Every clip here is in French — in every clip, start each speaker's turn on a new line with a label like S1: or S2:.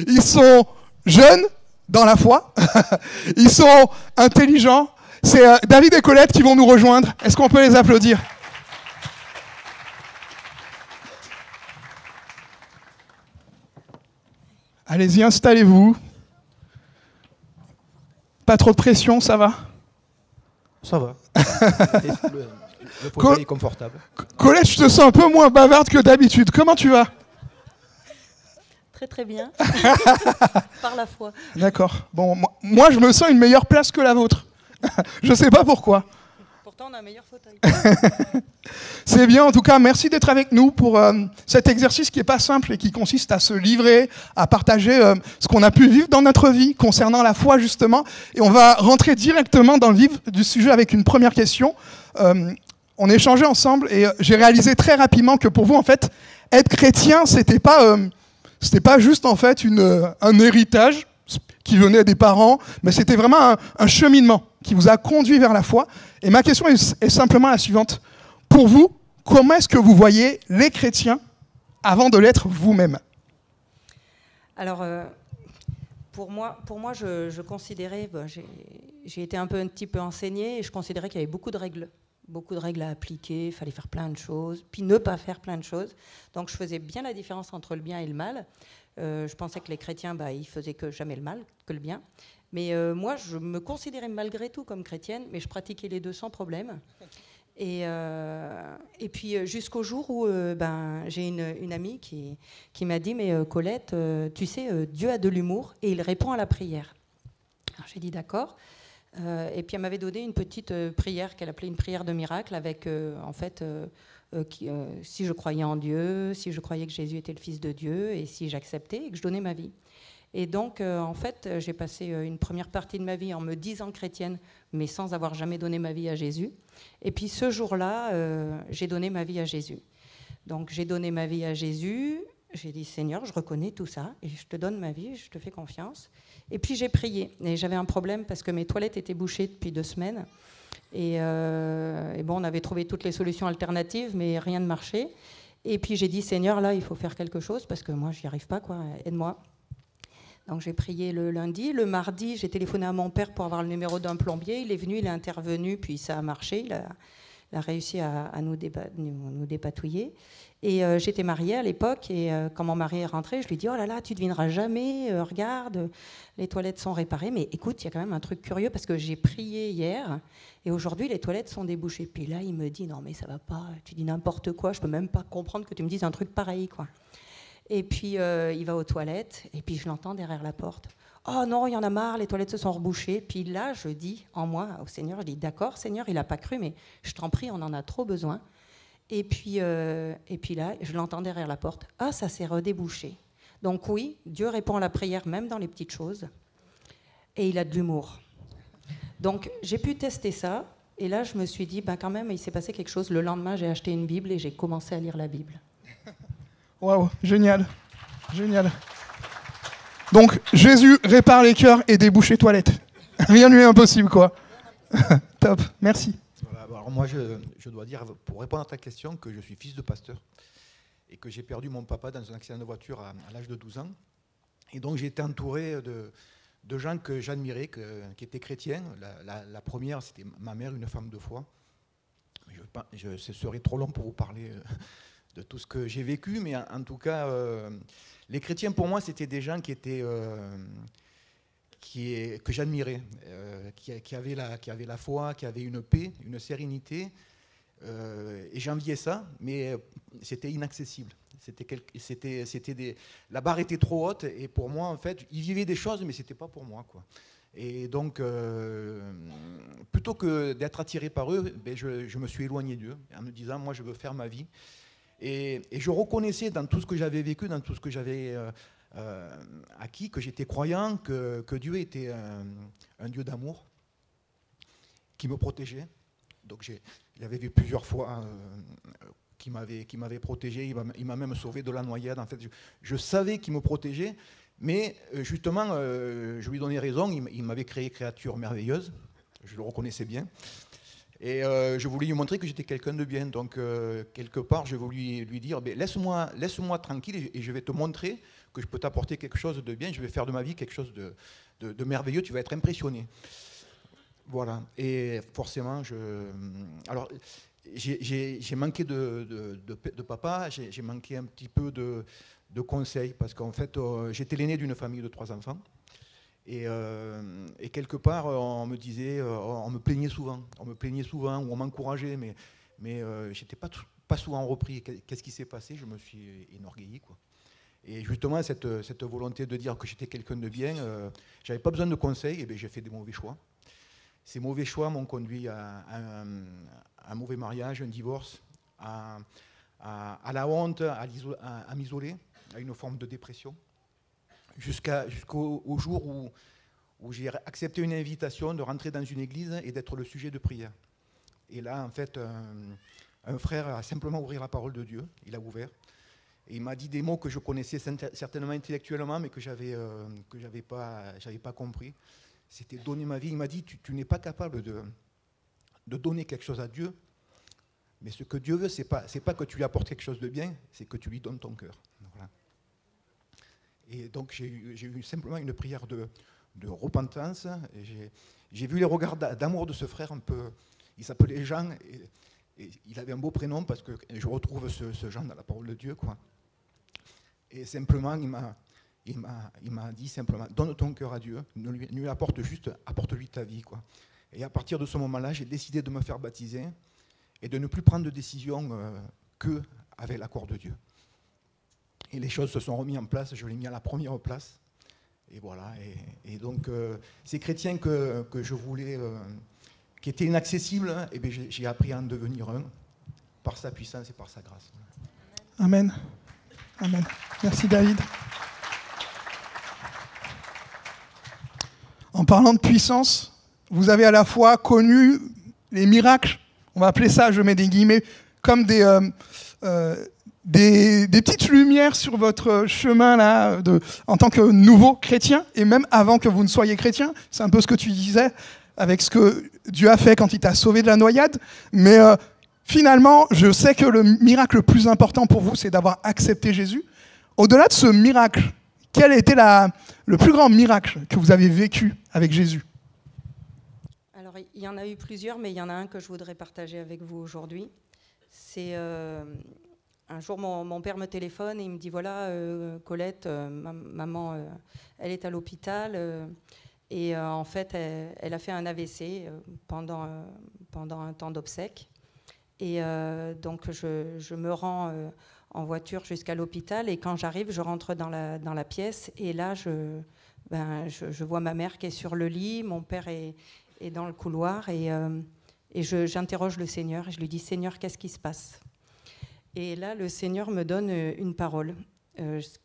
S1: Ils sont jeunes dans la foi. Ils sont intelligents. C'est David et Colette qui vont nous rejoindre. Est-ce qu'on peut les applaudir? Allez-y, installez-vous. Pas trop de pression, ça va?
S2: Ça va. Le fauteuil est confortable.
S1: Colette, je te sens un peu moins bavarde que d'habitude. Comment tu vas?
S3: Très très bien. Par la foi.
S1: D'accord. Bon, moi, je me sens une meilleure place que la vôtre. Je sais pas pourquoi.
S3: Pourtant, on a un meilleur fauteuil.
S1: C'est bien, en tout cas, merci d'être avec nous pour cet exercice qui n'est pas simple et qui consiste à se livrer, à partager ce qu'on a pu vivre dans notre vie concernant la foi, justement. Et on va rentrer directement dans le vif du sujet avec une première question. On échangeait ensemble et j'ai réalisé très rapidement que pour vous, en fait, être chrétien, c'était pas juste, en fait, un héritage qui venait des parents, mais c'était vraiment un cheminement qui vous a conduit vers la foi. Et ma question est simplement la suivante. Pour vous, comment est-ce que vous voyez les chrétiens avant de l'être vous-même?
S3: Alors, pour moi je considérais, j'ai été un petit peu enseignée et je considérais qu'il y avait beaucoup de règles à appliquer, il fallait faire plein de choses, puis ne pas faire plein de choses. Donc je faisais bien la différence entre le bien et le mal. Je pensais que les chrétiens, ils faisaient jamais le mal, que le bien. Mais moi, je me considérais malgré tout comme chrétienne, mais je pratiquais les deux sans problème. Et puis jusqu'au jour où j'ai une amie qui m'a dit « Mais Colette, tu sais, Dieu a de l'humour et il répond à la prière. » Alors j'ai dit « D'accord ». Et puis elle m'avait donné une petite prière qu'elle appelait une prière de miracle avec, si je croyais en Dieu, si je croyais que Jésus était le Fils de Dieu et si j'acceptais et que je donnais ma vie. Et donc, en fait, j'ai passé une première partie de ma vie en me disant chrétienne, mais sans avoir jamais donné ma vie à Jésus. Et puis ce jour-là, j'ai donné ma vie à Jésus. Donc j'ai donné ma vie à Jésus, j'ai dit Seigneur, je reconnais tout ça, et je te donne ma vie, je te fais confiance. Et puis j'ai prié, et j'avais un problème parce que mes toilettes étaient bouchées depuis 2 semaines. Et bon, on avait trouvé toutes les solutions alternatives, mais rien ne marchait. Et puis j'ai dit Seigneur, là, il faut faire quelque chose, parce que moi, je n'y arrive pas, quoi, aide-moi. Donc j'ai prié le lundi. Le mardi, j'ai téléphoné à mon père pour avoir le numéro d'un plombier. Il est venu, il est intervenu, puis ça a marché. Il a réussi à nous dépatouiller. Et j'étais mariée à l'époque, et quand mon mari est rentré, je lui ai dit « Oh là là, tu ne devineras jamais, regarde, les toilettes sont réparées. Mais écoute, il y a quand même un truc curieux, parce que j'ai prié hier, et aujourd'hui, les toilettes sont débouchées. » Puis là, il me dit « Non, mais ça va pas, tu dis n'importe quoi, je ne peux même pas comprendre que tu me dises un truc pareil, quoi. » Et puis, il va aux toilettes, et puis je l'entends derrière la porte. « Oh non, il y en a marre, les toilettes se sont rebouchées. » Puis là, je dis en moi au Seigneur, je dis « D'accord, Seigneur, il n'a pas cru, mais je t'en prie, on en a trop besoin. » Et puis là, je l'entends derrière la porte. « Ah, ça s'est redébouché. » Donc oui, Dieu répond à la prière, même dans les petites choses. Et il a de l'humour. Donc, j'ai pu tester ça. Et là, je me suis dit, quand même, il s'est passé quelque chose. Le lendemain, j'ai acheté une Bible et j'ai commencé à lire la Bible.
S1: Waouh, génial, génial. Donc, Jésus répare les cœurs et débouche les toilettes. Rien ne lui est impossible, quoi. Top, merci.
S2: Voilà, alors moi, je dois dire, pour répondre à ta question, que je suis fils de pasteur et que j'ai perdu mon papa dans un accident de voiture à l'âge de 12 ans. Et donc, j'ai été entouré de gens que j'admirais, qui étaient chrétiens. La première, c'était ma mère, une femme de foi. Ce serait trop long pour vous parler de tout ce que j'ai vécu, mais en tout cas, les chrétiens, pour moi, c'était des gens qui étaient... que j'admirais, qui avaient la foi, qui avaient une paix, une sérénité, et j'enviais ça, mais c'était inaccessible. La barre était trop haute, et pour moi, en fait, ils vivaient des choses, mais c'était pas pour moi, quoi. Et donc, plutôt que d'être attiré par eux, je me suis éloigné d'eux, en me disant, moi, je veux faire ma vie. Et je reconnaissais dans tout ce que j'avais vécu, dans tout ce que j'avais acquis, que j'étais croyant, que Dieu était un Dieu d'amour, qui me protégeait. Donc il avait vu plusieurs fois qui m'avait protégé, il m'a même sauvé de la noyade. En fait, je savais qu'il me protégeait, mais justement, je lui donnais raison, il m'avait créé créature merveilleuse, je le reconnaissais bien. Et je voulais lui montrer que j'étais quelqu'un de bien. Donc, quelque part, je voulais lui dire, laisse-moi tranquille et je vais te montrer que je peux t'apporter quelque chose de bien, je vais faire de ma vie quelque chose de merveilleux, tu vas être impressionné. Voilà, et forcément, alors, j'ai manqué de papa, j'ai manqué un petit peu de conseils, parce qu'en fait, j'étais l'aîné d'une famille de 3 enfants, et quelque part, on me plaignait souvent, ou on m'encourageait, mais j'étais pas souvent repris. Qu'est-ce qui s'est passé? Je me suis énorgueilli, quoi. Et justement, cette volonté de dire que j'étais quelqu'un de bien, j'avais pas besoin de conseils, et bien j'ai fait des mauvais choix. Ces mauvais choix m'ont conduit à un mauvais mariage, un divorce, à la honte, à m'isoler, à une forme de dépression, jusqu'au jour où j'ai accepté une invitation de rentrer dans une église et d'être le sujet de prière. Et là, en fait, un frère a simplement ouvert la parole de Dieu, il a ouvert, et il m'a dit des mots que je connaissais certainement intellectuellement, mais que j'avais pas compris. C'était donner ma vie. Il m'a dit, tu n'es pas capable de donner quelque chose à Dieu, mais ce que Dieu veut, c'est pas que tu lui apportes quelque chose de bien, c'est que tu lui donnes ton cœur. Voilà. Et donc j'ai eu simplement une prière de repentance. Et j'ai vu les regards d'amour de ce frère un peu. Il s'appelait Jean, et il avait un beau prénom parce que je retrouve ce Jean dans la parole de Dieu, quoi. Et simplement, il m'a dit simplement, donne ton cœur à Dieu, ne lui apporte-lui ta vie, quoi. Et à partir de ce moment-là, j'ai décidé de me faire baptiser et de ne plus prendre de décision qu'avec l'accord de Dieu. Et les choses se sont remises en place, je l'ai mis à la première place. Et voilà. Et donc, ces chrétiens que je voulais, qui étaient inaccessibles, eh bien, j'ai appris à en devenir un, par sa puissance et par sa grâce.
S1: Amen. Amen. Merci David. En parlant de puissance, vous avez à la fois connu les miracles, on va appeler ça, je mets des guillemets, comme des petites lumières sur votre chemin là, en tant que nouveau chrétien, et même avant que vous ne soyez chrétien. C'est un peu ce que tu disais, avec ce que Dieu a fait quand il t'a sauvé de la noyade. Mais finalement, je sais que le miracle le plus important pour vous, c'est d'avoir accepté Jésus. Au-delà de ce miracle, quel était le plus grand miracle que vous avez vécu avec Jésus?
S3: Alors, il y en a eu plusieurs, mais il y en a un que je voudrais partager avec vous aujourd'hui. C'est un jour, mon père me téléphone et il me dit, voilà, Colette, maman, elle est à l'hôpital et en fait, elle a fait un AVC pendant un temps d'obsèques. Et donc, je me rends en voiture jusqu'à l'hôpital et quand j'arrive, je rentre dans la pièce et là, je vois ma mère qui est sur le lit, mon père est dans le couloir et j'interroge le Seigneur et je lui dis, Seigneur, qu'est-ce qui se passe? Et là, le Seigneur me donne une parole,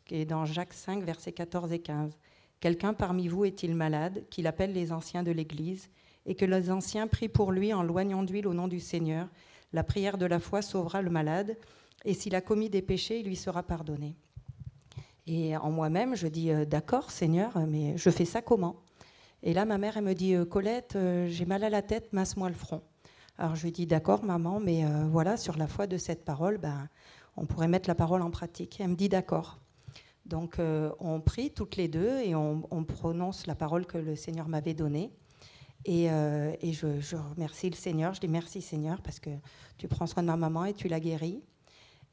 S3: qui est dans Jacques 5, versets 14 et 15. « Quelqu'un parmi vous est-il malade, qu'il appelle les anciens de l'Église, et que les anciens prient pour lui en loignant d'huile au nom du Seigneur. La prière de la foi sauvera le malade, et s'il a commis des péchés, il lui sera pardonné. » Et en moi-même, je dis, d'accord, Seigneur, mais je fais ça comment? Et là, ma mère, elle me dit, Colette, j'ai mal à la tête, masse-moi le front. Alors je lui dis, d'accord, maman, mais voilà, sur la foi de cette parole, on pourrait mettre la parole en pratique. Et elle me dit, d'accord. Donc on prie toutes les deux et on prononce la parole que le Seigneur m'avait donnée. Et je remercie le Seigneur, je dis merci Seigneur, parce que tu prends soin de ma maman et tu la guéris.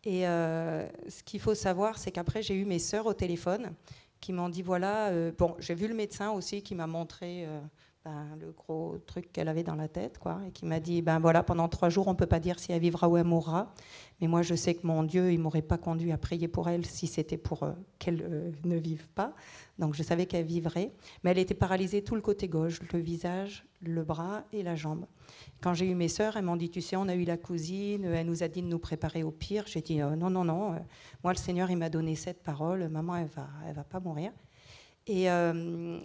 S3: Et ce qu'il faut savoir, c'est qu'après, j'ai eu mes sœurs au téléphone qui m'ont dit, voilà, j'ai vu le médecin aussi qui m'a montré le gros truc qu'elle avait dans la tête, quoi, et qui m'a dit, voilà, pendant 3 jours, on ne peut pas dire si elle vivra ou elle mourra, mais moi, je sais que mon Dieu, il ne m'aurait pas conduit à prier pour elle si c'était pour qu'elle ne vive pas. Donc, je savais qu'elle vivrait, mais elle était paralysée tout le côté gauche, le visage, le bras et la jambe. Quand j'ai eu mes sœurs, elles m'ont dit, tu sais, on a eu la cousine, elle nous a dit de nous préparer au pire. J'ai dit, non, moi, le Seigneur, il m'a donné cette parole, maman, elle va pas mourir. Et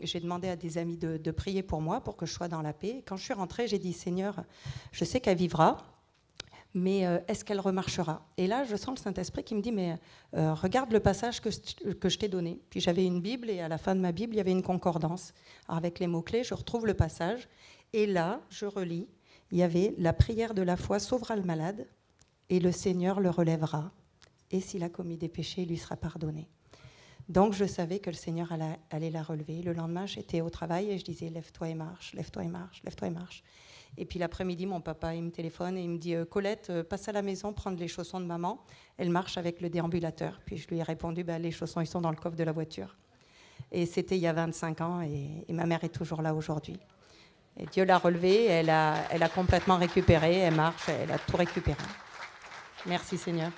S3: j'ai demandé à des amis de prier pour moi, pour que je sois dans la paix. Quand je suis rentrée, j'ai dit, Seigneur, je sais qu'elle vivra, mais est-ce qu'elle remarchera? Et là, je sens le Saint-Esprit qui me dit, mais regarde le passage que je t'ai donné. Puis j'avais une Bible, et à la fin de ma Bible, il y avait une concordance. Alors, avec les mots-clés, je retrouve le passage, et là, je relis, il y avait « La prière de la foi sauvera le malade, et le Seigneur le relèvera, et s'il a commis des péchés, il lui sera pardonné. » Donc je savais que le Seigneur allait la relever. Le lendemain, j'étais au travail et je disais « Lève-toi et marche, lève-toi et marche, lève-toi et marche ». Et puis l'après-midi, mon papa, il me téléphone et il me dit « Colette, passe à la maison prendre les chaussons de maman. Elle marche avec le déambulateur. » Puis je lui ai répondu « Les chaussons, ils sont dans le coffre de la voiture. » Et c'était il y a 25 ans et ma mère est toujours là aujourd'hui. Et Dieu l'a relevée, elle a complètement récupéré, elle marche, elle a tout récupéré. Merci Seigneur.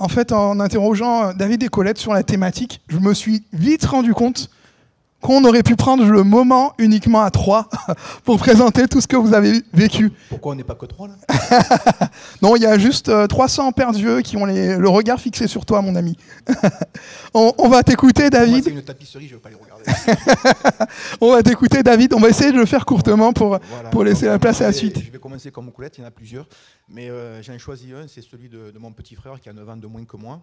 S1: En fait, en interrogeant David et Colette sur la thématique, je me suis vite rendu compte qu'on aurait pu prendre le moment uniquement à 3 pour présenter tout ce que vous avez vécu.
S2: Pourquoi on n'est pas que 3 là?
S1: Non, il y a juste 300 paires d'yeux qui ont le regard fixé sur toi, mon ami. On va t'écouter, David.
S2: Moi, c'est une tapisserie, je ne vais pas les regarder.
S1: On va t'écouter, David. On va essayer de le faire courtement pour laisser la place à la suite.
S2: Je vais commencer comme Colette, il y en a plusieurs. Mais j'en ai choisi un, c'est celui de mon petit frère qui a 9 ans de moins que moi.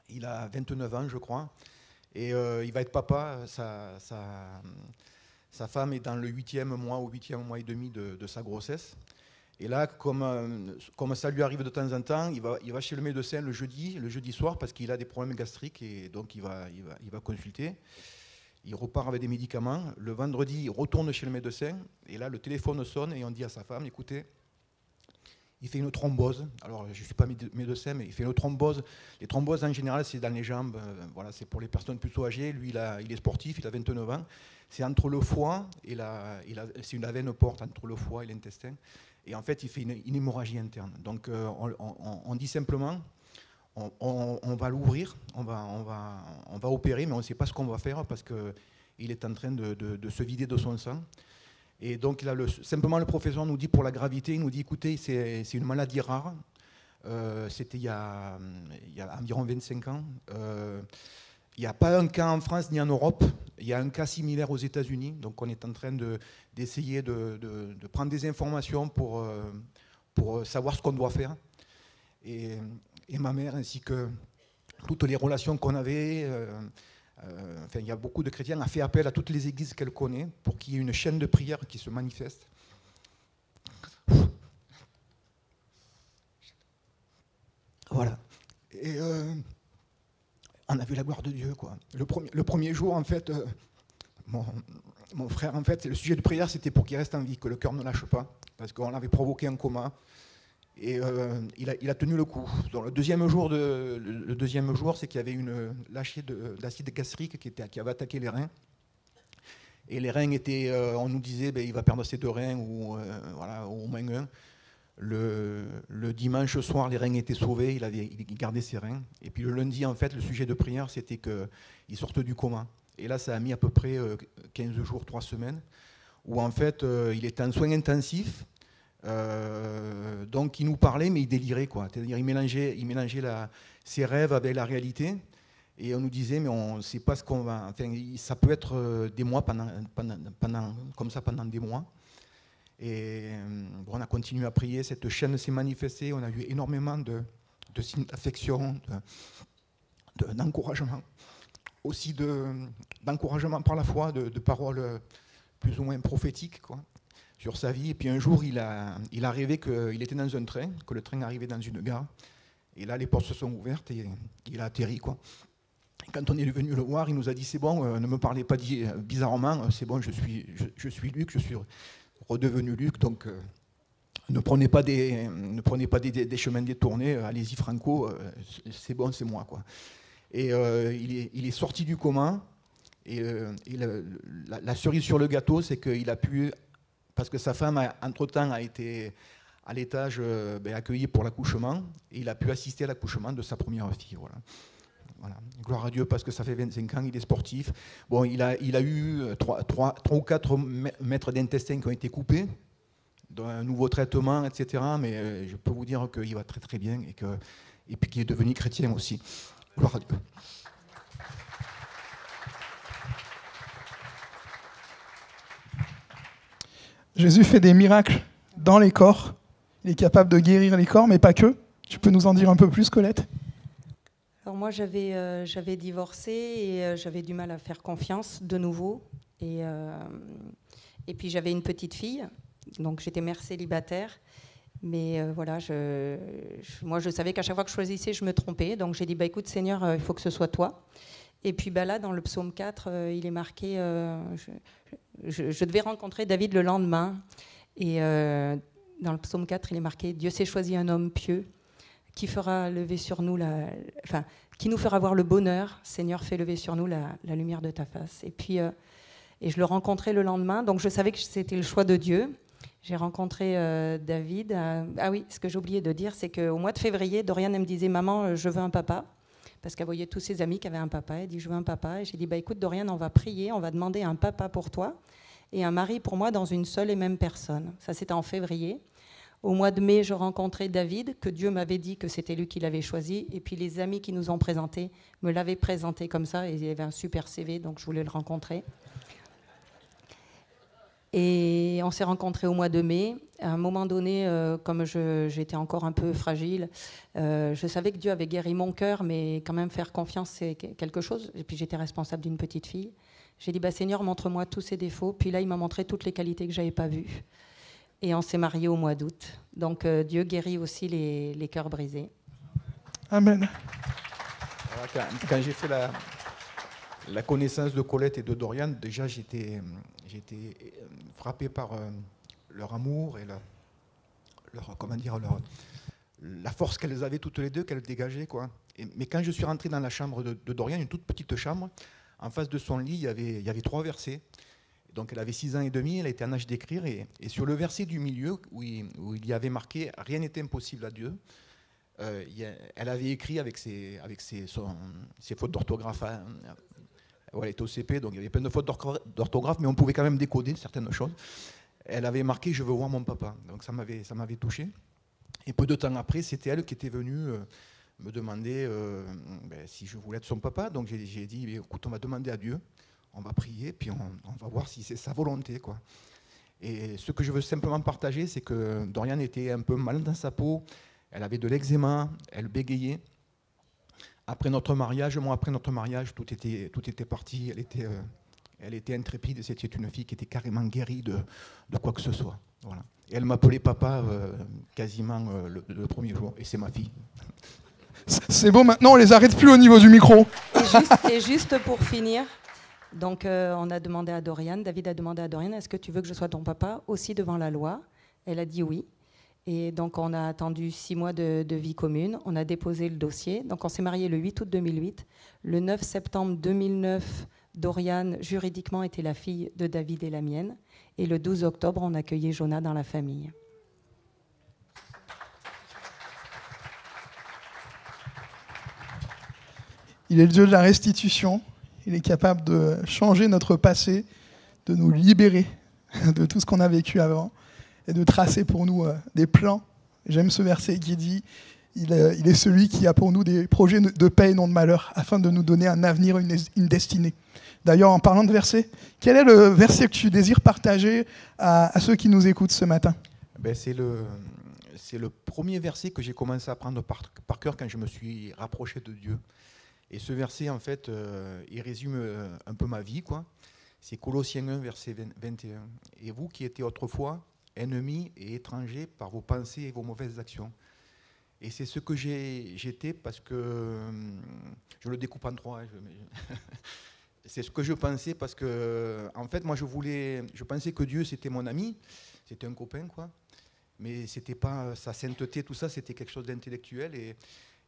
S2: Il a 29 ans, je crois. Et il va être papa. Sa femme est dans le 8e mois ou 8e mois et demi de sa grossesse. Et là, comme ça lui arrive de temps en temps, il va chez le médecin le jeudi soir, parce qu'il a des problèmes gastriques. Et donc, il va consulter. Il repart avec des médicaments. Le vendredi, il retourne chez le médecin. Et là, le téléphone sonne et on dit à sa femme, écoutez, il fait une thrombose. Alors, je ne suis pas médecin, mais il fait une thrombose. Les thromboses, en général, c'est dans les jambes. Voilà, c'est pour les personnes plutôt âgées. Lui, il est sportif, il a 29 ans. C'est entre le foie et c'est une veine porte entre le foie et l'intestin. Et en fait, il fait une hémorragie interne. Donc, on dit simplement, on va l'ouvrir, on va opérer, mais on ne sait pas ce qu'on va faire parce qu'il est en train de se vider de son sang. Et donc, simplement, le professeur nous dit, pour la gravité, il nous dit, écoutez, c'est une maladie rare. C'était il y a environ 25 ans. Il n'y a pas un cas en France ni en Europe. Il y a un cas similaire aux États-Unis. Donc, on est en train d'essayer de prendre des informations pour savoir ce qu'on doit faire. Et ma mère, ainsi que toutes les relations qu'on avait... il y a beaucoup de chrétiens, a fait appel à toutes les églises qu'elle connaît pour qu'il y ait une chaîne de prière qui se manifeste. Voilà. Et on a vu la gloire de Dieu, quoi. Le premier jour, en fait, mon frère, en fait, le sujet de prière, c'était pour qu'il reste en vie, que le cœur ne lâche pas, parce qu'on l'avait provoqué un coma. Et il a tenu le coup. Donc, le deuxième jour, c'est qu'il y avait une lâchée d'acide gastrique qui avait attaqué les reins. Et les reins étaient, on nous disait, il va perdre ses 2 reins, ou au moins un. Le dimanche soir, les reins étaient sauvés, il gardait ses reins. Et puis le lundi, en fait, le sujet de prière, c'était qu'il sorte du coma. Et là, ça a mis à peu près 15 jours, 3 semaines, où en fait, il était en soins intensifs. Donc il nous parlait, mais il délirait, quoi. C'est-à-dire il mélangeait ses rêves avec la réalité, et on nous disait, mais on ne sait pas ce qu'on va... Enfin, ça peut être des mois, comme ça pendant des mois. Et bon, on a continué à prier, cette chaîne s'est manifestée, on a eu énormément de signes d'affection, d'encouragement, aussi d'encouragement par la foi, de paroles plus ou moins prophétiques, quoi, sur sa vie. Et puis un jour, il a rêvé qu'il était dans un train, que le train arrivait dans une gare. Et là, les portes se sont ouvertes et il a atterri, quoi. Et quand on est venu le voir, il nous a dit, c'est bon, ne me parlez pas bizarrement, c'est bon, je suis Luc, je suis redevenu Luc, donc ne prenez pas des chemins détournés, allez-y franco, c'est bon, c'est moi, quoi. Et il est sorti du coma, et la cerise sur le gâteau, c'est qu'il a pu... Parce que sa femme, entre-temps, a été à l'étage accueillie pour l'accouchement, et il a pu assister à l'accouchement de sa première fille. Voilà. Gloire à Dieu, parce que ça fait 25 ans, il est sportif. Bon, il a eu 3 ou 4 mètres d'intestin qui ont été coupés, d'un nouveau traitement, etc. Mais je peux vous dire qu'il va très très bien, et puis qu'il est devenu chrétien aussi. Gloire à Dieu.
S1: Jésus fait des miracles dans les corps. Il est capable de guérir les corps, mais pas que. Tu peux nous en dire un peu plus, Colette ?
S3: Alors moi, j'avais divorcé et j'avais du mal à faire confiance de nouveau. Et puis j'avais une petite fille, donc j'étais mère célibataire. Mais voilà, moi, je savais qu'à chaque fois que je choisissais, je me trompais. Donc, j'ai dit, écoute, Seigneur, il faut que ce soit toi. Et puis là, dans le psaume 4, il est marqué, je devais rencontrer David le lendemain. Et dans le psaume 4, il est marqué, Dieu s'est choisi un homme pieux qui fera lever sur nous qui nous fera voir le bonheur. Seigneur, fais lever sur nous la lumière de ta face. Et puis, et je le rencontrais le lendemain. Donc, je savais que c'était le choix de Dieu. J'ai rencontré David. Ah oui, ce que j'ai oublié de dire, c'est qu'au mois de février, Dorian, elle me disait, maman, je veux un papa. Parce qu'elle voyait tous ses amis qui avaient un papa. Elle dit, je veux un papa. Et j'ai dit, écoute, Dorian, on va prier, on va demander un papa pour toi et un mari pour moi dans une seule et même personne. Ça, c'était en février. Au mois de mai, je rencontrais David, que Dieu m'avait dit que c'était lui qui l'avait choisi. Et puis les amis qui nous ont présenté me l'avaient présenté comme ça. Et il avait un super CV, donc je voulais le rencontrer. Et on s'est rencontrés au mois de mai. À un moment donné, comme j'étais encore un peu fragile, je savais que Dieu avait guéri mon cœur, mais quand même faire confiance, c'est quelque chose. Et puis j'étais responsable d'une petite fille. J'ai dit, Seigneur, montre-moi tous ses défauts. Puis là, il m'a montré toutes les qualités que je n'avais pas vues. Et on s'est mariés au mois d'août. Donc Dieu guérit aussi les cœurs brisés.
S1: Amen.
S2: Alors, quand j'ai fait la connaissance de Colette et de Dorian, déjà j'étais frappé par leur amour et la force qu'elles avaient toutes les deux, qu'elles dégageaient, quoi. Mais quand je suis rentré dans la chambre de Dorian, une toute petite chambre, en face de son lit, il y avait 3 versets. Donc elle avait 6 ans et demi, elle était en âge d'écrire, et sur le verset du milieu, où il y avait marqué « Rien n'est impossible à Dieu », elle avait écrit avec ses fautes d'orthographe. Elle était au CP, donc il y avait plein de fautes d'orthographe, mais on pouvait quand même décoder certaines choses. Elle avait marqué « Je veux voir mon papa ». Donc ça m'avait touché. Et peu de temps après, c'était elle qui était venue me demander si je voulais être son papa. Donc j'ai dit, écoute, on va demander à Dieu, on va prier, puis on va voir si c'est sa volonté, quoi. Et ce que je veux simplement partager, c'est que Dorian était un peu mal dans sa peau, elle avait de l'eczéma, elle bégayait. Après notre mariage, tout était parti, elle était intrépide, c'était une fille qui était carrément guérie de quoi que ce soit. Voilà. Et elle m'appelait papa quasiment le premier jour, et c'est ma fille.
S1: C'est beau, maintenant on les arrête plus au niveau du micro.
S3: Et juste pour finir, donc on a demandé à Dorian, David a demandé à Dorian, est-ce que tu veux que je sois ton papa aussi devant la loi? Elle a dit oui. Et donc on a attendu 6 mois de vie commune, on a déposé le dossier. Donc on s'est mariés le 8 août 2008. Le 9 septembre 2009, Dorian juridiquement était la fille de David et la mienne. Et le 12 octobre, on accueillait Jonah dans la famille.
S1: Il est le Dieu de la restitution. Il est capable de changer notre passé, de nous libérer de tout ce qu'on a vécu avant et de tracer pour nous des plans. J'aime ce verset qui dit il est celui qui a pour nous des projets de paix et non de malheur, afin de nous donner un avenir, une destinée. D'ailleurs, en parlant de versets, quel est le verset que tu désires partager à ceux qui nous écoutent ce matin?
S2: C'est le premier verset que j'ai commencé à apprendre par cœur quand je me suis rapproché de Dieu. Et ce verset, en fait, il résume un peu ma vie, quoi. C'est Colossiens 1, verset 21. « Et vous qui étiez autrefois ennemis et étrangers par vos pensées et vos mauvaises actions. » Et c'est ce que j'étais parce que, je le découpe en 3, c'est ce que je pensais parce que, en fait, moi je pensais que Dieu c'était mon ami, c'était un copain, quoi. Mais c'était pas sa sainteté, tout ça, c'était quelque chose d'intellectuel.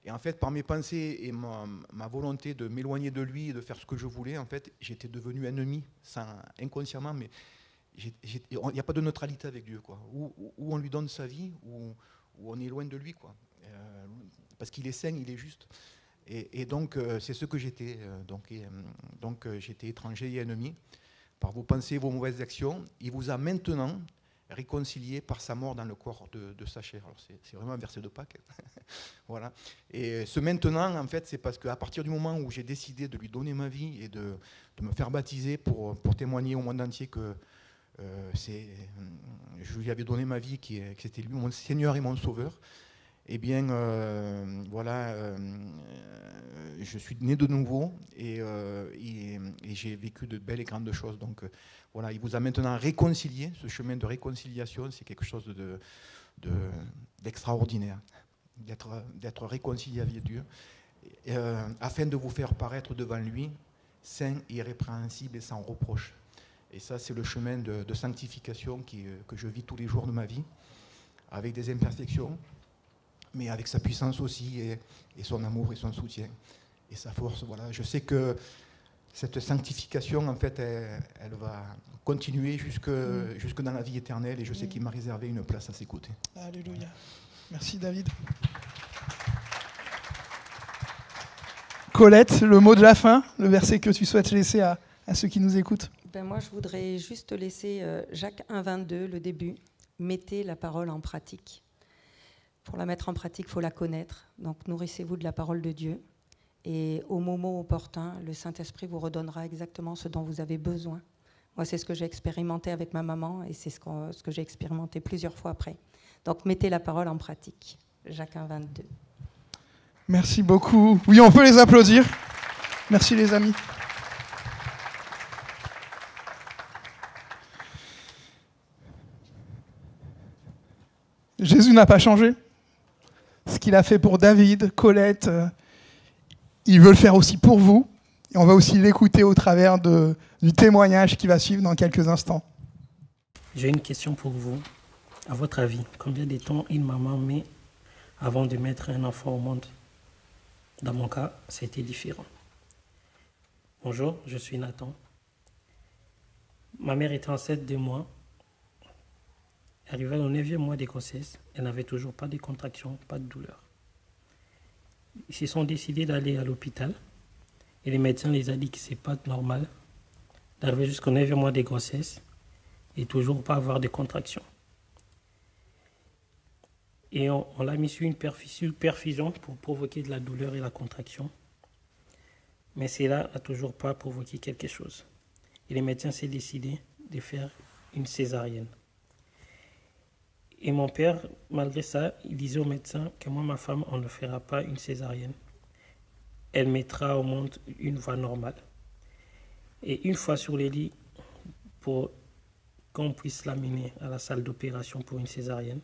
S2: Et en fait, par mes pensées et ma volonté de m'éloigner de lui et de faire ce que je voulais, en fait, j'étais devenu ennemi, inconsciemment, mais il n'y a pas de neutralité avec Dieu, quoi. Ou on lui donne sa vie, ou on est loin de lui, quoi. Parce qu'il est saint, il est juste. Et donc, c'est ce que j'étais. Donc, j'étais étranger et ennemi. Par vos pensées, vos mauvaises actions, il vous a maintenant réconcilié par sa mort dans le corps de sa chair. Alors, c'est vraiment un verset de Pâques. Voilà. Et ce maintenant, en fait, c'est parce qu'à partir du moment où j'ai décidé de lui donner ma vie et de me faire baptiser pour témoigner au monde entier que je lui avais donné ma vie, que c'était lui mon Seigneur et mon Sauveur, eh bien, je suis né de nouveau et et j'ai vécu de belles et grandes choses. Donc voilà, il vous a maintenant réconcilié. Ce chemin de réconciliation, c'est quelque chose d'extraordinaire, d'être réconcilié avec Dieu, afin de vous faire paraître devant lui saint, irrépréhensible et sans reproche. Et ça, c'est le chemin de sanctification que je vis tous les jours de ma vie, avec des imperfections, mais avec sa puissance aussi, et son amour et son soutien, et sa force. Voilà. Je sais que cette sanctification, en fait, elle va continuer jusque dans la vie éternelle, et je sais qu'il m'a réservé une place à ses côtés.
S1: Alléluia. Merci David. Colette, le mot de la fin, le verset que tu souhaites laisser à ceux qui nous écoutent.
S3: Moi, je voudrais juste laisser Jacques 1,22, le début. Mettez la parole en pratique. Pour la mettre en pratique, il faut la connaître. Donc, nourrissez-vous de la parole de Dieu. Et au moment opportun, le Saint-Esprit vous redonnera exactement ce dont vous avez besoin. Moi, c'est ce que j'ai expérimenté avec ma maman, et c'est ce que j'ai expérimenté plusieurs fois après. Donc, mettez la parole en pratique. Jacques 1,22.
S1: Merci beaucoup. Oui, on peut les applaudir. Merci les amis. Jésus n'a pas changé. Ce qu'il a fait pour David, Colette, il veut le faire aussi pour vous. Et on va aussi l'écouter au travers du témoignage qui va suivre dans quelques instants.
S4: J'ai une question pour vous. À votre avis, combien de temps une maman met avant de mettre un enfant au monde? Dans mon cas, c'était différent. Bonjour, je suis Nathan. Ma mère était enceinte de moi. Arrivée au 9e mois de grossesse, elle n'avait toujours pas de contractions, pas de douleur. Ils se sont décidés d'aller à l'hôpital et les médecins les ont dit que ce n'est pas normal d'arriver jusqu'au 9e mois de grossesse et toujours pas avoir de contractions. Et on l'a mis sur une perfusion pour provoquer de la douleur et la contraction. Mais cela n'a toujours pas provoqué quelque chose. Et les médecins s'est décidé de faire une césarienne. Et mon père, malgré ça, il disait aux médecins que moi, ma femme, on ne fera pas une césarienne. Elle mettra au monde une voie normale. Et une fois sur les lits, pour qu'on puisse l'amener à la salle d'opération pour une césarienne,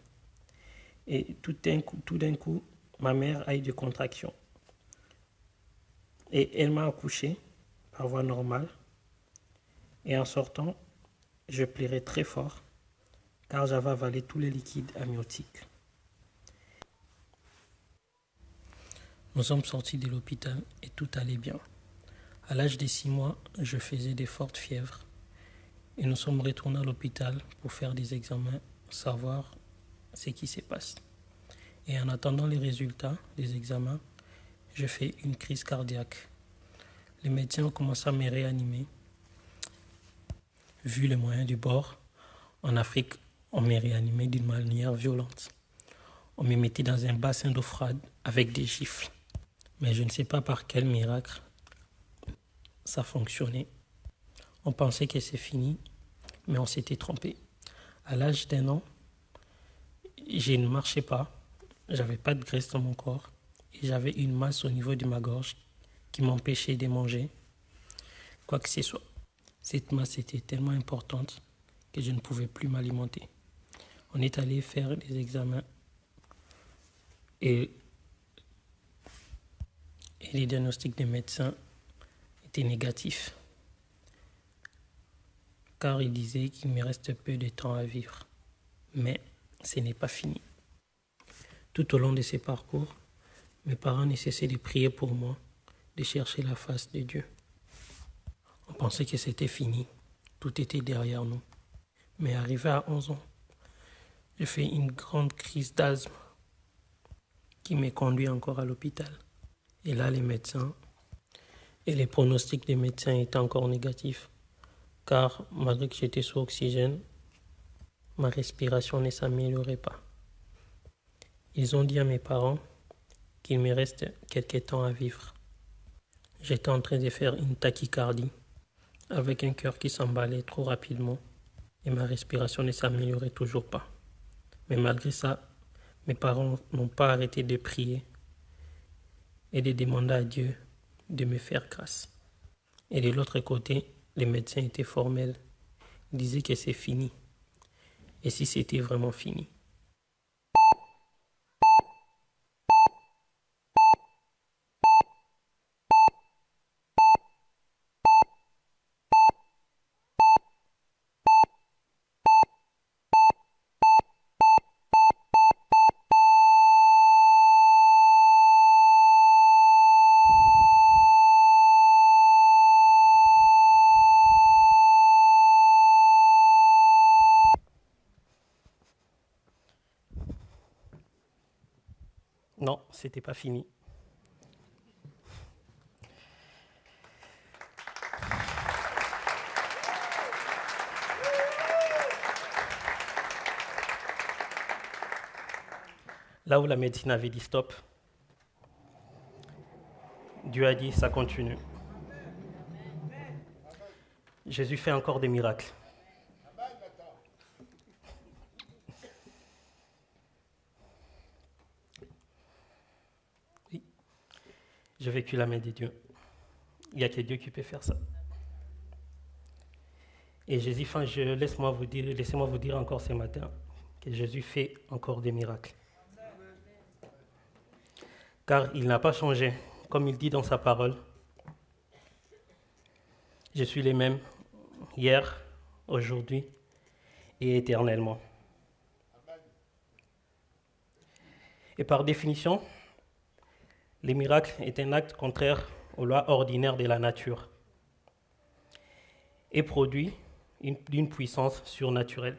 S4: et tout d'un coup, ma mère a eu des contractions. Et elle m'a accouché par voie normale. Et en sortant, je pleurais très fort, car j'avais avalé tous les liquides amniotiques. Nous sommes sortis de l'hôpital et tout allait bien. À l'âge de 6 mois, je faisais des fortes fièvres. Et nous sommes retournés à l'hôpital pour faire des examens, savoir ce qui se passe. Et en attendant les résultats des examens, j'ai fait une crise cardiaque. Les médecins ont commencé à me réanimer. Vu les moyens du bord, en Afrique, on me réanimait d'une manière violente. On me mettait dans un bassin d'eau froide avec des gifles. Mais je ne sais pas par quel miracle ça fonctionnait. On pensait que c'est fini, mais on s'était trompé. À l'âge d'1 an, je ne marchais pas, j'avais pas de graisse dans mon corps et j'avais une masse au niveau de ma gorge qui m'empêchait de manger quoi que ce soit. Cette masse était tellement importante que je ne pouvais plus m'alimenter. On est allé faire des examens et les diagnostics des médecins étaient négatifs, car ils disaient qu'il me reste peu de temps à vivre. Mais ce n'est pas fini. Tout au long de ces parcours, mes parents ne cessaient de prier pour moi, de chercher la face de Dieu. On pensait que c'était fini, tout était derrière nous. Mais arrivé à 11 ans, j'ai fait une grande crise d'asthme qui me conduit encore à l'hôpital. Et là, les médecins et les pronostics des médecins étaient encore négatifs, car malgré que j'étais sous oxygène, ma respiration ne s'améliorait pas. Ils ont dit à mes parents qu'il me reste quelques temps à vivre. J'étais en train de faire une tachycardie, avec un cœur qui s'emballait trop rapidement, et ma respiration ne s'améliorait toujours pas. Mais malgré ça, mes parents n'ont pas arrêté de prier et de demander à Dieu de me faire grâce. Et de l'autre côté, les médecins étaient formels. Ils disaient que c'est fini. Et si c'était vraiment fini? Non, c'était pas fini. Là où la médecine avait dit stop, Dieu a dit ça continue. Jésus fait encore des miracles. Oui, j'ai vécu la main de Dieu. Il n'y a que Dieu qui peut faire ça. Et Jésus, laissez-moi vous dire encore ce matin que Jésus fait encore des miracles. Car il n'a pas changé, comme il dit dans sa parole. Je suis le même hier, aujourd'hui et éternellement. Et par définition, les miracles est un acte contraire aux lois ordinaires de la nature et produit d'une puissance surnaturelle.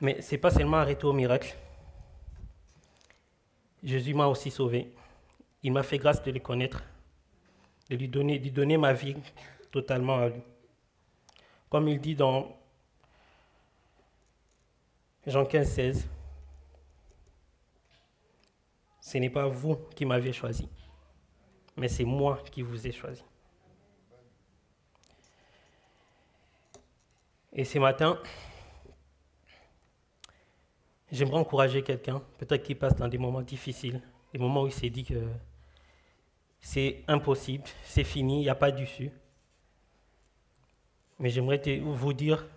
S4: Mais ce n'est pas seulement arrêté au miracle. Jésus m'a aussi sauvé. Il m'a fait grâce de le connaître, de lui donner ma vie totalement à lui. Comme il dit dans Jean 15, 16, ce n'est pas vous qui m'avez choisi, mais c'est moi qui vous ai choisi. Et ce matin, j'aimerais encourager quelqu'un, peut-être qui passe dans des moments difficiles, des moments où il s'est dit que c'est impossible, c'est fini, il n'y a pas d'issue. Mais j'aimerais vous dire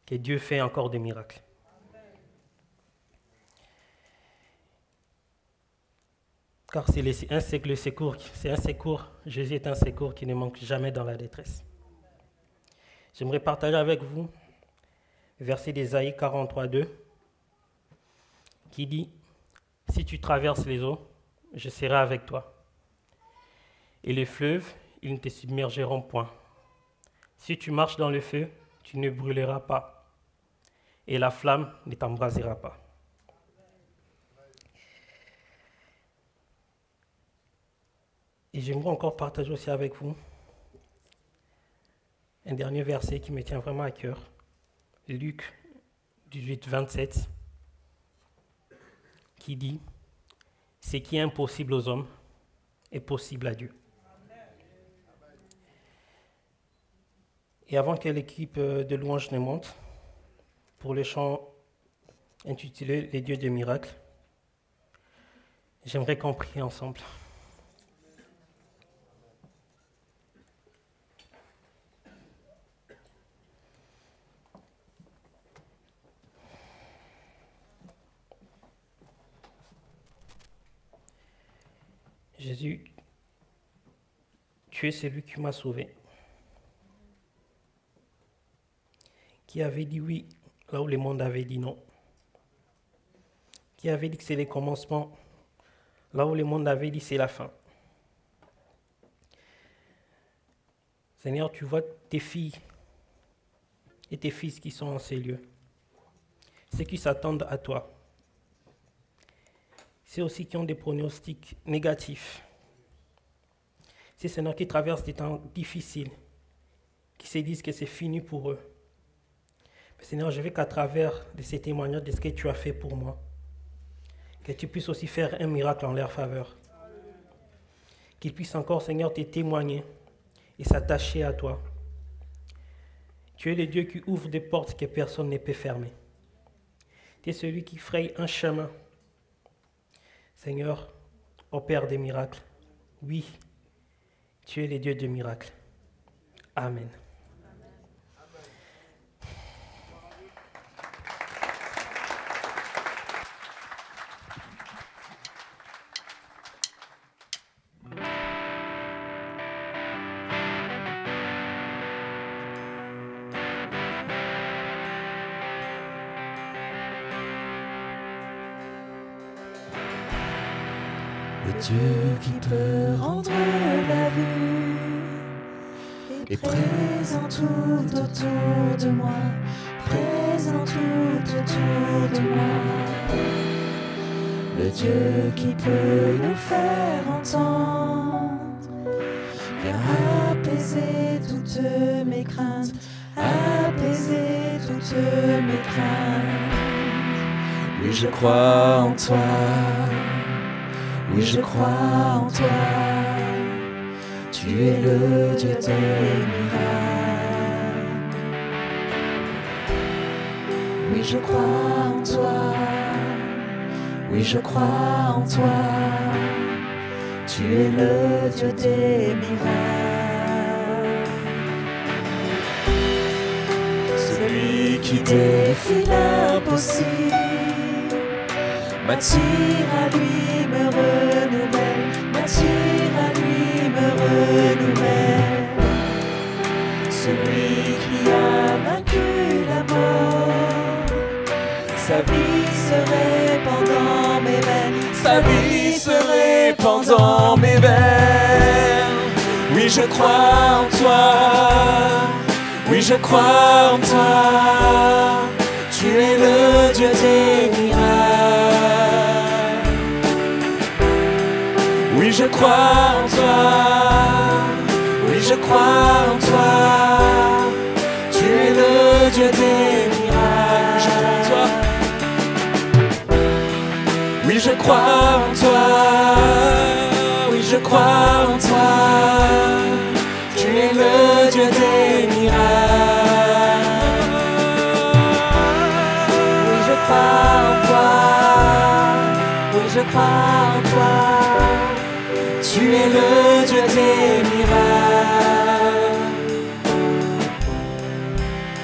S4: que Dieu fait encore des miracles. Car c'est un secours, Jésus est un secours qui ne manque jamais dans la détresse. J'aimerais partager avec vous le verset d'Ésaïe 43, 2, qui dit « Si tu traverses les eaux, je serai avec toi. Et les fleuves, ils ne te submergeront point. Si tu marches dans le feu, tu ne brûleras pas. Et la flamme ne t'embrasera pas. » Et j'aimerais encore partager aussi avec vous un dernier verset qui me tient vraiment à cœur. Luc 18, 27, qui dit « Ce qui est impossible aux hommes est possible à Dieu. » Et avant que l'équipe de louange ne monte, pour le chant intitulé « Les dieux des miracles », j'aimerais qu'on prie ensemble. Jésus, tu es celui qui m'a sauvé, qui avait dit oui là où le monde avait dit non, qui avait dit que c'est le commencement là où le monde avait dit c'est la fin. Seigneur, tu vois tes filles et tes fils qui sont en ces lieux, ceux qui s'attendent à toi. C'est aussi qui ont des pronostics négatifs. C'est Seigneur qui traversent des temps difficiles, qui se disent que c'est fini pour eux. Mais Seigneur, je veux qu'à travers de ces témoignages de ce que tu as fait pour moi, que tu puisses aussi faire un miracle en leur faveur. Qu'ils puissent encore, Seigneur, te témoigner et s'attacher à toi. Tu es le Dieu qui ouvre des portes que personne ne peut fermer. Tu es celui qui fraye un chemin. Seigneur, opère des miracles Oui, tu es le Dieu de miracles. Amen.
S5: Le Dieu qui peut rendre la vue est présent tout autour de moi, présent tout autour de moi. Le Dieu qui peut nous faire entendre vient apaiser toutes mes craintes, apaiser toutes mes craintes. Oui, je crois en toi. Oui, je crois en toi, tu es le Dieu des miracles. Oui, je crois en toi, oui, je crois en toi, tu es le Dieu des miracles. Celui qui défie l'impossible m'attire à lui, me renouvelle, m'attire à lui, me renouvelle. Celui qui a vaincu la mort, sa vie se répand dans mes veines, sa vie se répand dans mes veines. Oui, je crois en toi, oui, je crois en toi, tu es le Dieu des miracles. Oui, je crois en toi, oui, je crois en toi, tu es le Dieu des miracles. Je crois en toi, oui, je crois en toi, oui, je crois en toi, tu es le Dieu des miracles. Oui, je crois en toi, oui, je crois en toi, tu es le Dieu des miracles.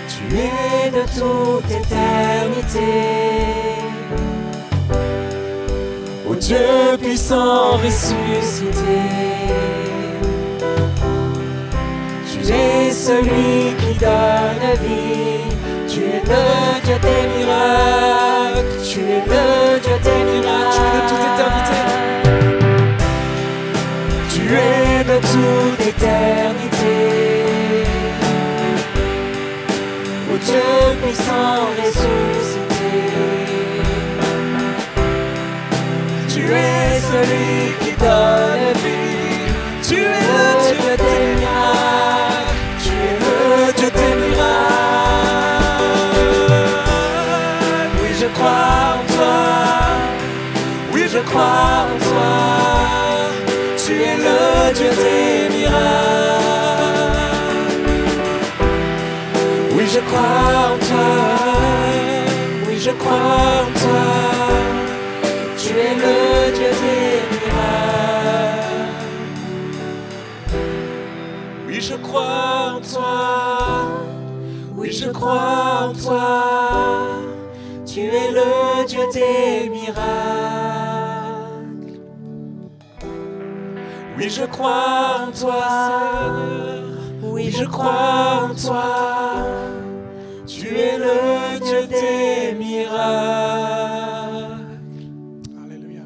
S5: Tu es de toute éternité, ô Dieu puissant ressuscité. Tu es celui qui donne la vie, tu es le Dieu des miracles, tu es le Dieu des miracles, tu es de toute éternité. Tu es de toute éternité, ô Dieu puissant ressuscité. Tu es celui qui donne la vie, tu es le Dieu des miracles, tu es le Dieu des miracles. Oui, je crois en toi, oui, je crois en toi, tu es le Dieu des miracles. Oui, je crois en toi, oui, je crois en toi, tu es le Dieu des miracles. Oui, je crois en toi, oui, je crois en toi, tu es le Dieu des miracles. Oui, je crois en toi, Seigneur. Oui, je crois en toi, tu es le Dieu des miracles.
S1: Alléluia.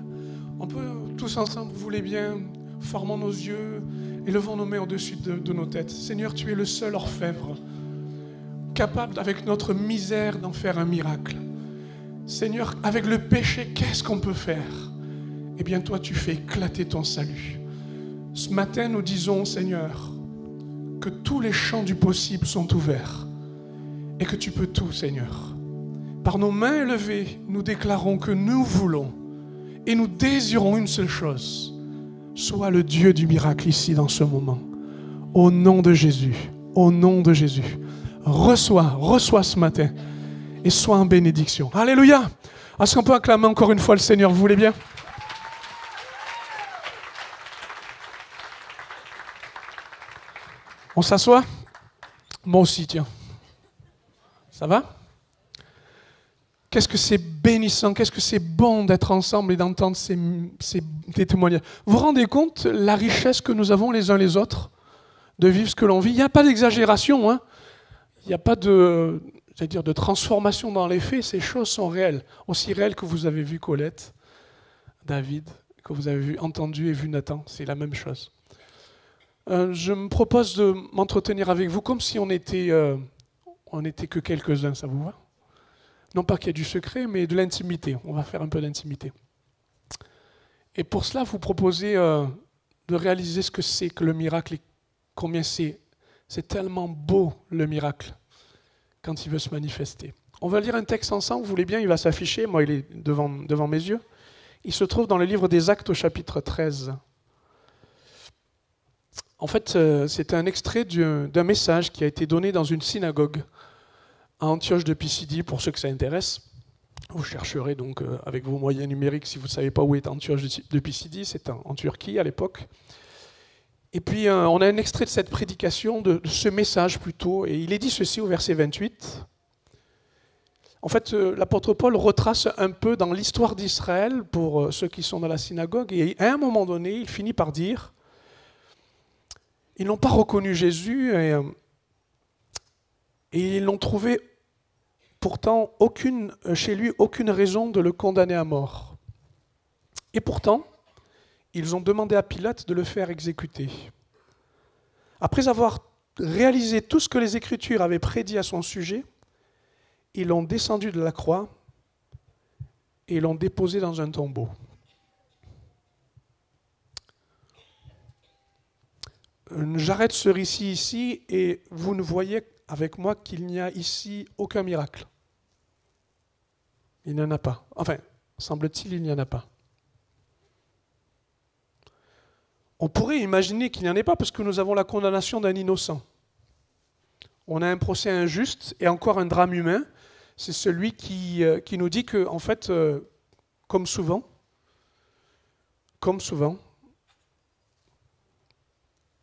S1: On peut tous ensemble, vous voulez bien, formons nos yeux et levons nos mains au-dessus de nos têtes. Seigneur, tu es le seul orfèvre, capable avec notre misère d'en faire un miracle. Seigneur, avec le péché, qu'est-ce qu'on peut faire? Eh bien, toi, tu fais éclater ton salut. Ce matin, nous disons, Seigneur, que tous les champs du possible sont ouverts et que tu peux tout, Seigneur. Par nos mains élevées, nous déclarons que nous voulons et nous désirons une seule chose. Sois le Dieu du miracle ici dans ce moment. Au nom de Jésus, au nom de Jésus. Reçois ce matin et sois en bénédiction. Alléluia! Est-ce qu'on peut acclamer encore une fois le Seigneur, vous voulez bien?
S6: On s'assoit? Moi aussi, tiens. Ça va? Qu'est-ce que c'est bénissant, qu'est-ce que c'est bon d'être ensemble et d'entendre des témoignages. Vous vous rendez compte la richesse que nous avons les uns les autres de vivre ce que l'on vit? Il n'y a pas d'exagération, hein. Il n'y a pas de transformation dans les faits, ces choses sont réelles. Aussi réelles que vous avez vu Colette, David, que vous avez entendu et vu Nathan, c'est la même chose. Je me propose de m'entretenir avec vous comme si on était que quelques-uns, ça vous va? Non pas qu'il y ait du secret, mais de l'intimité. On va faire un peu d'intimité. Et pour cela, vous proposez de réaliser ce que c'est que le miracle et combien c'est tellement beau, le miracle, quand il veut se manifester. On va lire un texte ensemble, vous voulez bien, il va s'afficher, moi il est devant mes yeux. Il se trouve dans le livre des Actes au chapitre 13. En fait, c'est un extrait d'un message qui a été donné dans une synagogue à Antioche de Pisidie, pour ceux que ça intéresse. Vous chercherez donc avec vos moyens numériques, si vous ne savez pas où est Antioche de Pisidie, c'est en Turquie à l'époque. Et puis on a un extrait de cette prédication, de ce message plutôt, et il est dit ceci au verset 28. En fait, l'apôtre Paul retrace un peu dans l'histoire d'Israël pour ceux qui sont dans la synagogue, et à un moment donné, il finit par dire, ils n'ont pas reconnu Jésus, et ils n'ont trouvé pourtant chez lui aucune raison de le condamner à mort. Et pourtant, ils ont demandé à Pilate de le faire exécuter. Après avoir réalisé tout ce que les Écritures avaient prédit à son sujet, ils l'ont descendu de la croix et l'ont déposé dans un tombeau. J'arrête ce récit ici et vous ne voyez avec moi qu'il n'y a ici aucun miracle. Il n'y en a pas. Enfin, semble-t-il, il n'y en a pas. On pourrait imaginer qu'il n'y en ait pas parce que nous avons la condamnation d'un innocent. On a un procès injuste et encore un drame humain. C'est celui qui nous dit que, en fait, comme souvent,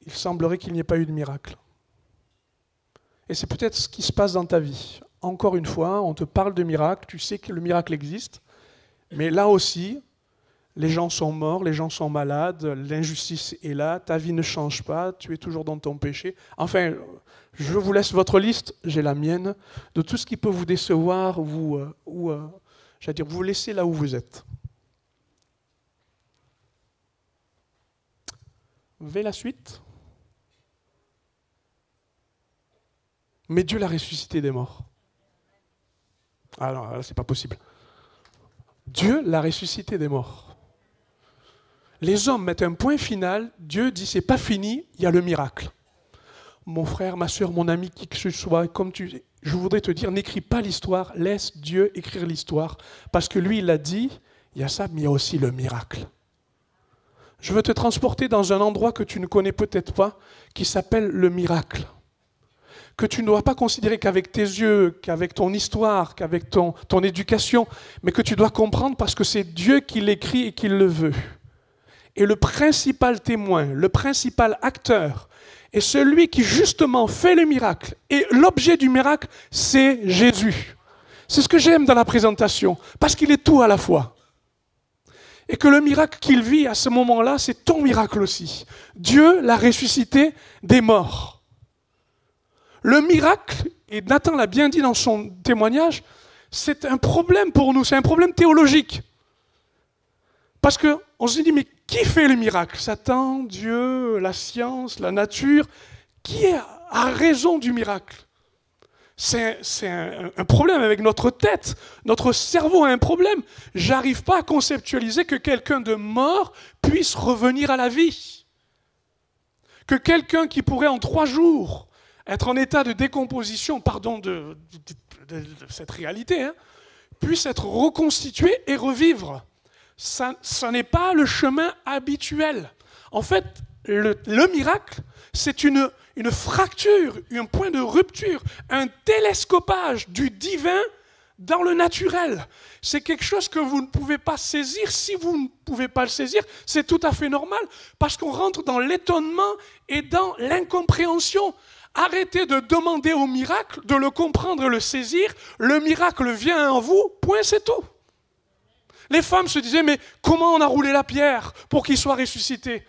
S6: il semblerait qu'il n'y ait pas eu de miracle. Et c'est peut-être ce qui se passe dans ta vie. Encore une fois, on te parle de miracle, tu sais que le miracle existe, mais là aussi, les gens sont morts, les gens sont malades, l'injustice est là, ta vie ne change pas, tu es toujours dans ton péché. Enfin, je vous laisse votre liste, j'ai la mienne, de tout ce qui peut vous décevoir ou vous laisser là où vous êtes. Vous voyez la suite ? Mais Dieu l'a ressuscité des morts. Alors là, c'est pas possible. Dieu l'a ressuscité des morts. Les hommes mettent un point final, Dieu dit c'est pas fini, il y a le miracle. Mon frère, ma soeur, mon ami, qui que ce soit, je voudrais te dire, n'écris pas l'histoire, laisse Dieu écrire l'histoire. Parce que lui, il a dit, il y a ça, mais il y a aussi le miracle. Je veux te transporter dans un endroit que tu ne connais peut-être pas, qui s'appelle le miracle. Que tu ne dois pas considérer qu'avec tes yeux, qu'avec ton histoire, qu'avec ton éducation, mais que tu dois comprendre parce que c'est Dieu qui l'écrit et qui le veut. Et le principal témoin, le principal acteur, est celui qui justement fait le miracle. Et l'objet du miracle, c'est Jésus. C'est ce que j'aime dans la présentation, parce qu'il est tout à la fois. Et que le miracle qu'il vit à ce moment-là, c'est ton miracle aussi. Dieu l'a ressuscité des morts. Le miracle, et Nathan l'a bien dit dans son témoignage, c'est un problème pour nous, c'est un problème théologique. Parce qu'on se dit, mais qui fait le miracle? Satan, Dieu, la science, la nature? Qui a raison du miracle? C'est un problème avec notre tête. Notre cerveau a un problème. J'arrive pas à conceptualiser que quelqu'un de mort puisse revenir à la vie. Que quelqu'un qui pourrait en 3 jours être en état de décomposition, pardon de cette réalité, puisse être reconstitué et revivre. Ça n'est pas le chemin habituel. En fait, le miracle, c'est une fracture, un point de rupture, un télescopage du divin dans le naturel. C'est quelque chose que vous ne pouvez pas saisir. Si vous ne pouvez pas le saisir, c'est tout à fait normal, parce qu'on rentre dans l'étonnement et dans l'incompréhension. Arrêtez de demander au miracle, de le comprendre et le saisir. Le miracle vient en vous, point, c'est tout. Les femmes se disaient, mais comment on a roulé la pierre pour qu'il soit ressuscité?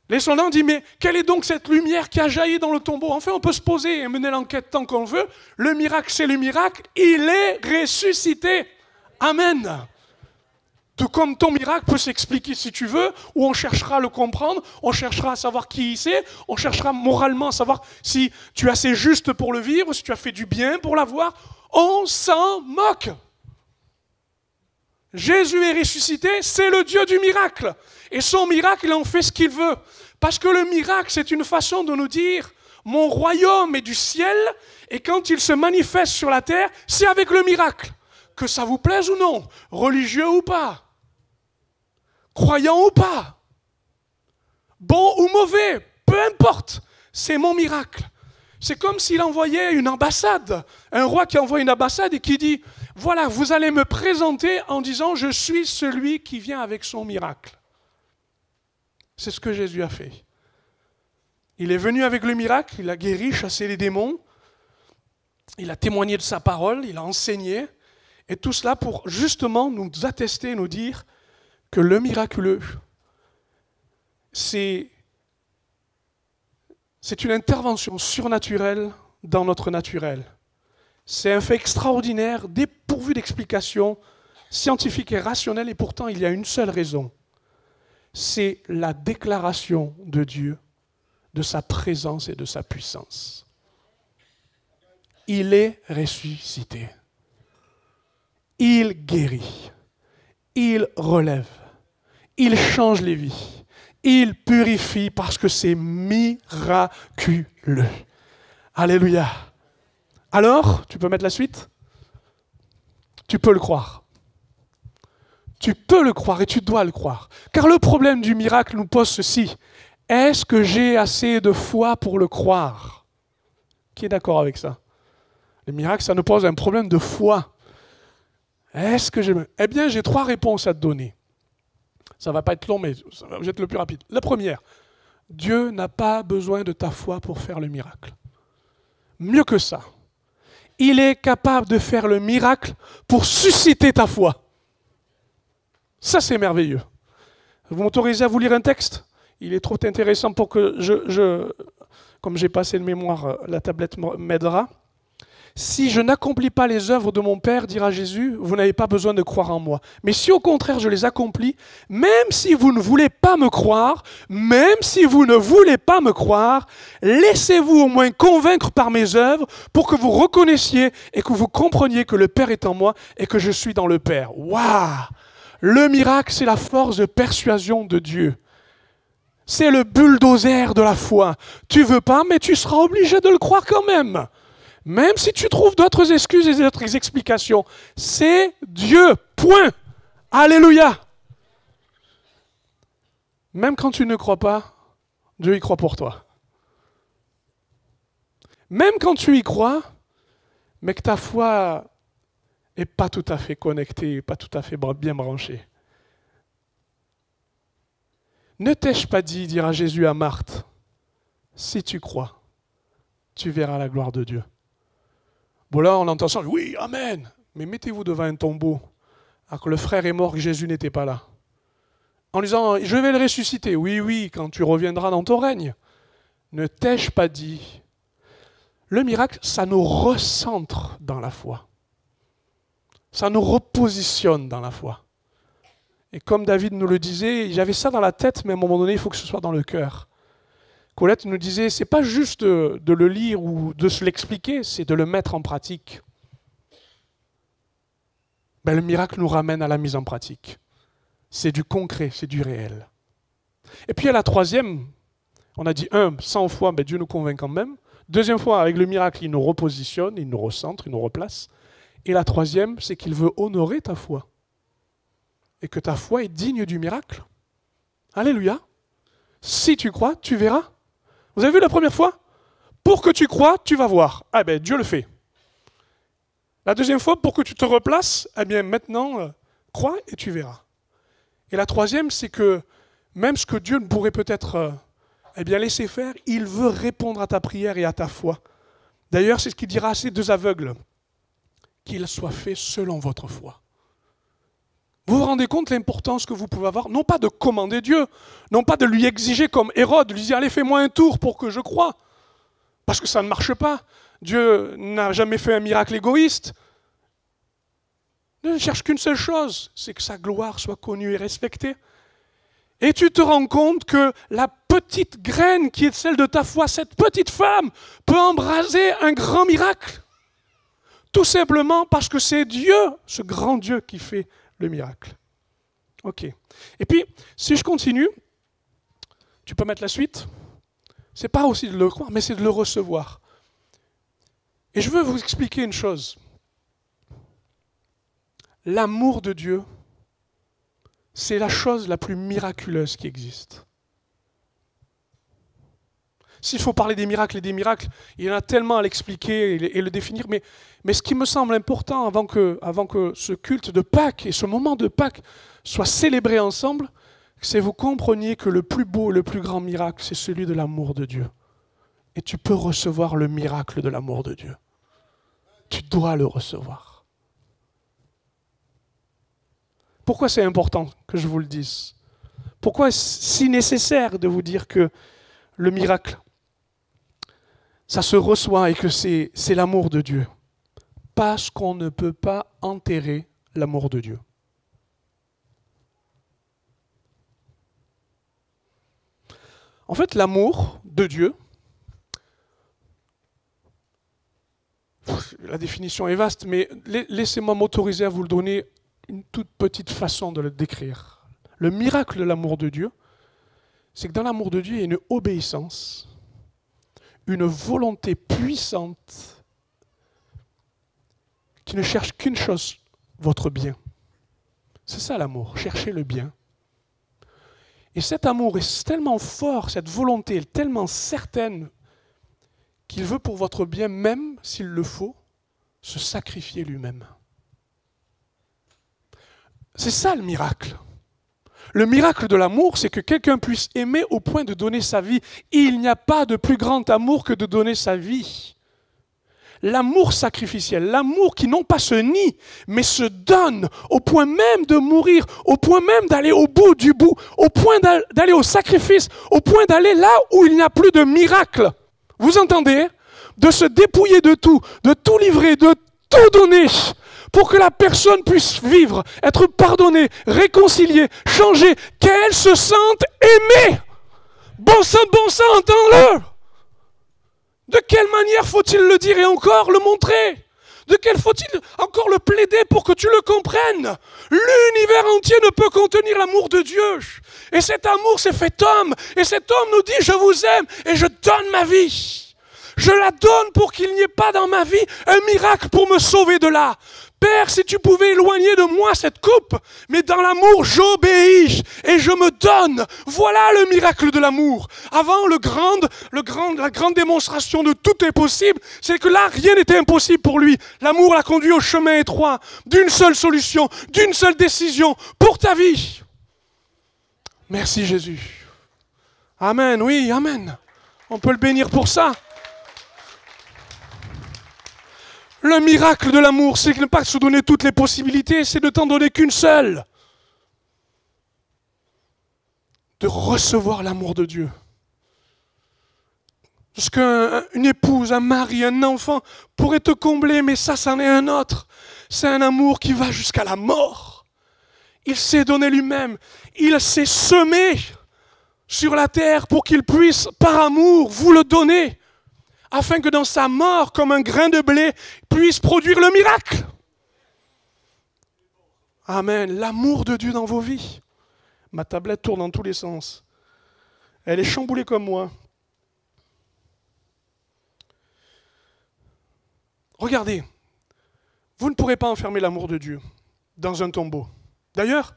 S6: Les soldats ont dit, mais quelle est donc cette lumière qui a jailli dans le tombeau? Enfin, on peut se poser et mener l'enquête tant qu'on veut. Le miracle, c'est le miracle. Il est ressuscité. Amen. Tout comme ton miracle peut s'expliquer si tu veux, ou on cherchera à le comprendre, on cherchera à savoir qui c'est, on cherchera moralement à savoir si tu es assez juste pour le vivre, si tu as fait du bien pour l'avoir. On s'en moque. Jésus est ressuscité, c'est le Dieu du miracle. Et son miracle, il en fait ce qu'il veut. Parce que le miracle, c'est une façon de nous dire, mon royaume est du ciel, et quand il se manifeste sur la terre, c'est avec le miracle. Que ça vous plaise ou non, religieux ou pas, croyant ou pas, bon ou mauvais, peu importe, c'est mon miracle. C'est comme s'il envoyait une ambassade, un roi qui envoie une ambassade et qui dit, voilà, vous allez me présenter en disant, je suis celui qui vient avec son miracle. C'est ce que Jésus a fait. Il est venu avec le miracle, il a guéri, chassé les démons, il a témoigné de sa parole, il a enseigné, et tout cela pour justement nous attester, nous dire que le miraculeux, c'est une intervention surnaturelle dans notre naturel. C'est un fait extraordinaire, dépourvu d'explications scientifiques et rationnelles, et pourtant il y a une seule raison. C'est la déclaration de Dieu, de sa présence et de sa puissance. Il est ressuscité. Il guérit. Il relève. Il change les vies. Il purifie parce que c'est miraculeux. Alléluia. Alors, tu peux mettre la suite? Tu peux le croire. Tu peux le croire et tu dois le croire. Car le problème du miracle nous pose ceci. Est-ce que j'ai assez de foi pour le croire? Qui est d'accord avec ça? Le miracle, ça nous pose un problème de foi. Est-ce que j'ai... Eh bien, j'ai 3 réponses à te donner. Ça ne va pas être long, mais ça va être le plus rapide. La première, Dieu n'a pas besoin de ta foi pour faire le miracle. Mieux que ça, il est capable de faire le miracle pour susciter ta foi. Ça, c'est merveilleux. Vous m'autorisez à vous lire un texte? Il est trop intéressant pour que comme j'ai passé le mémoire, la tablette m'aidera. Si je n'accomplis pas les œuvres de mon Père, dira Jésus, vous n'avez pas besoin de croire en moi. Mais si au contraire je les accomplis, même si vous ne voulez pas me croire, laissez-vous au moins convaincre par mes œuvres pour que vous reconnaissiez et que vous compreniez que le Père est en moi et que je suis dans le Père. Waouh! Le miracle, c'est la force de persuasion de Dieu. C'est le bulldozer de la foi. Tu veux pas, mais tu seras obligé de le croire quand même. Même si tu trouves d'autres excuses et d'autres explications. C'est Dieu. Point. Alléluia. Même quand tu ne crois pas, Dieu y croit pour toi. Même quand tu y crois, mais que ta foi n'est pas tout à fait connectée, pas tout à fait bien branchée. Ne t'ai-je pas dit, dira Jésus à Marthe, si tu crois, tu verras la gloire de Dieu. Bon là, on entend ça, oui, amen. Mais mettez-vous devant un tombeau, alors que le frère est mort, que Jésus n'était pas là. En disant, je vais le ressusciter. Oui, oui, quand tu reviendras dans ton règne. Ne t'ai-je pas dit? Le miracle, ça nous recentre dans la foi. Ça nous repositionne dans la foi. Et comme David nous le disait, j'avais ça dans la tête, mais à un moment donné, il faut que ce soit dans le cœur. Colette nous disait, c'est pas juste de le lire ou de se l'expliquer, c'est de le mettre en pratique. Ben, le miracle nous ramène à la mise en pratique. C'est du concret, c'est du réel. Et puis à la troisième, on a dit sans foi, ben Dieu nous convainc quand même. Deuxième fois, avec le miracle, il nous repositionne, il nous recentre, il nous replace. Et la troisième, c'est qu'il veut honorer ta foi. Et que ta foi est digne du miracle. Alléluia. Si tu crois, tu verras. Vous avez vu la première fois? Pour que tu crois, tu vas voir. Ah ben Dieu le fait. La deuxième fois, pour que tu te replaces, eh bien maintenant, crois et tu verras. Et la troisième, c'est que même ce que Dieu ne pourrait peut-être laisser faire, il veut répondre à ta prière et à ta foi. D'ailleurs, c'est ce qu'il dira à ces deux aveugles, qu'il soit fait selon votre foi. Vous vous rendez compte de l'importance que vous pouvez avoir, non pas de commander Dieu, non pas de lui exiger comme Hérode, lui dire « Allez, fais-moi un tour pour que je croie », parce que ça ne marche pas. Dieu n'a jamais fait un miracle égoïste. Dieu ne cherche qu'une seule chose, c'est que sa gloire soit connue et respectée. Et tu te rends compte que la petite graine qui est celle de ta foi, cette petite femme, peut embraser un grand miracle. Tout simplement parce que c'est Dieu, ce grand Dieu, qui fait le miracle. Ok. Et puis, si je continue, tu peux mettre la suite. C'est pas aussi de le croire, mais c'est de le recevoir. Et je veux vous expliquer une chose. L'amour de Dieu, c'est la chose la plus miraculeuse qui existe. S'il faut parler des miracles et des miracles, il y en a tellement à l'expliquer et le définir, mais ce qui me semble important avant que ce culte de Pâques et ce moment de Pâques soient célébrés ensemble, c'est que vous compreniez que le plus beau et le plus grand miracle, c'est celui de l'amour de Dieu. Et tu peux recevoir le miracle de l'amour de Dieu. Tu dois le recevoir. Pourquoi c'est important que je vous le dise? Pourquoi est-ce si nécessaire de vous dire que le miracle, ça se reçoit et que c'est l'amour de Dieu? Parce qu'on ne peut pas enterrer l'amour de Dieu. En fait, l'amour de Dieu, la définition est vaste, mais laissez-moi m'autoriser à vous le donner une toute petite façon de le décrire. Le miracle de l'amour de Dieu, c'est que dans l'amour de Dieu, il y a une obéissance, une volonté puissante qui ne cherche qu'une chose, votre bien. C'est ça l'amour, chercher le bien. Et cet amour est tellement fort, cette volonté est tellement certaine qu'il veut pour votre bien, même s'il le faut, se sacrifier lui-même. C'est ça le miracle. Le miracle de l'amour, c'est que quelqu'un puisse aimer au point de donner sa vie. Il n'y a pas de plus grand amour que de donner sa vie. L'amour sacrificiel, l'amour qui non pas se nie, mais se donne au point même de mourir, au point même d'aller au bout du bout, au point d'aller au sacrifice, au point d'aller là où il n'y a plus de miracle. Vous entendez? De se dépouiller de tout livrer, de tout donner pour que la personne puisse vivre, être pardonnée, réconciliée, changée, qu'elle se sente aimée. Bon sang, entends-le. De quelle manière faut-il le dire et encore le montrer? De quelle faut-il encore le plaider pour que tu le comprennes? L'univers entier ne peut contenir l'amour de Dieu. Et cet amour s'est fait homme. Et cet homme nous dit, je vous aime et je donne ma vie. Je la donne pour qu'il n'y ait pas dans ma vie un miracle pour me sauver de là. Père, si tu pouvais éloigner de moi cette coupe, mais dans l'amour, j'obéis et je me donne. Voilà le miracle de l'amour. Avant, la grande démonstration de tout est possible, c'est que là, rien n'était impossible pour lui. L'amour l'a conduit au chemin étroit, d'une seule solution, d'une seule décision pour ta vie. Merci Jésus. Amen, oui, amen. On peut le bénir pour ça. Le miracle de l'amour, c'est de ne pas se donner toutes les possibilités, c'est de t'en donner qu'une seule. De recevoir l'amour de Dieu. Parce qu'une épouse, un mari, un enfant pourrait te combler, mais ça, c'en est un autre. C'est un amour qui va jusqu'à la mort. Il s'est donné lui-même. Il s'est semé sur la terre pour qu'il puisse, par amour, vous le donner. Afin que dans sa mort, comme un grain de blé, puisse produire le miracle. Amen. L'amour de Dieu dans vos vies. Ma tablette tourne dans tous les sens. Elle est chamboulée comme moi. Regardez, vous ne pourrez pas enfermer l'amour de Dieu dans un tombeau. D'ailleurs,